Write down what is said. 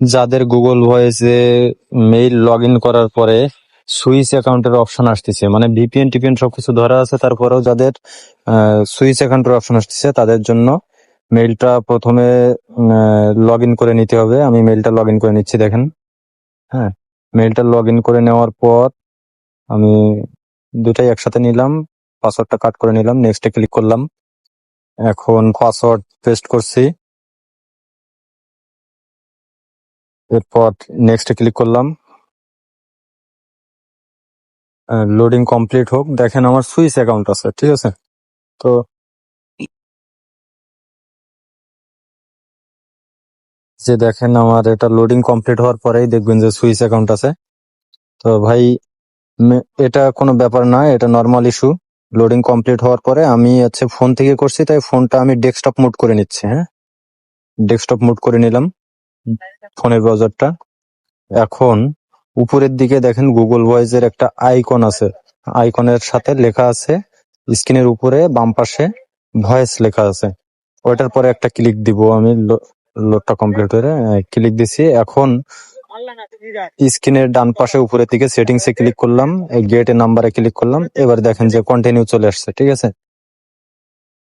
যাদের Google ভয়েসে mail log in করার পরে সুইচ অ্যাকাউন্টের অপশন আসতেছে, মানে ভিপিএন টিপিএন সবকিছু ধরা আছে, তারপরেও যাদের সুইচ অ্যাকাউন্টের অপশন আসতেছে তাদের জন্য মেইলটা প্রথমে লগ ইন করে নিতে হবে। আমি মেইলটা লগ ইন করে নিচ্ছি, দেখেন। হ্যাঁ, মেইলটা লগ ইন করে নেওয়ার পর আমি দুটাই একসাথে নিলাম, পাসওয়ার্ডটা কাট করে নিলাম, নেক্সটে ক্লিক করলাম। এখন পাসওয়ার্ড পেস্ট করছি, এরপর নেক্সটে ক্লিক করলাম। লোডিং কমপ্লিট হোক। দেখেন আমার সুইচ অ্যাকাউন্ট আছে, ঠিক আছে। তো যে দেখেন আমার এটা লোডিং কমপ্লিট হওয়ার পরেই দেখবেন যে সুইচ অ্যাকাউন্ট আছে। তো ভাই এটা কোনো ব্যাপার না, এটা নর্মাল ইস্যু। লোডিং কমপ্লিট হওয়ার পরে আমি ফোন থেকে করছি, তাই ফোনটা আমি ডেস্কটপ মুড করে নিচ্ছি। হ্যাঁ, ডেস্কটপ মুড করে নিলাম ফোনের ব্রাউজারটা। এখন উপরের দিকে দেখেন গুগল ভয়েসের একটা আইকন আছে, আইকনের সাথে লেখা আছে স্ক্রিনের উপরে বাম পাশে ভয়েস লেখা আছে। ওইটার পরে একটা ক্লিক দিব আমি, লোডটা কমপ্লিট হয়ে ক্লিক দিছি। এখন স্ক্রিনের ডান পাশে উপরের দিকে সেটিংসে ক্লিক করলাম, গেট এ নাম্বারে ক্লিক করলাম। এবার দেখেন যে কন্টিনিউ চলে আসছে, ঠিক আছে।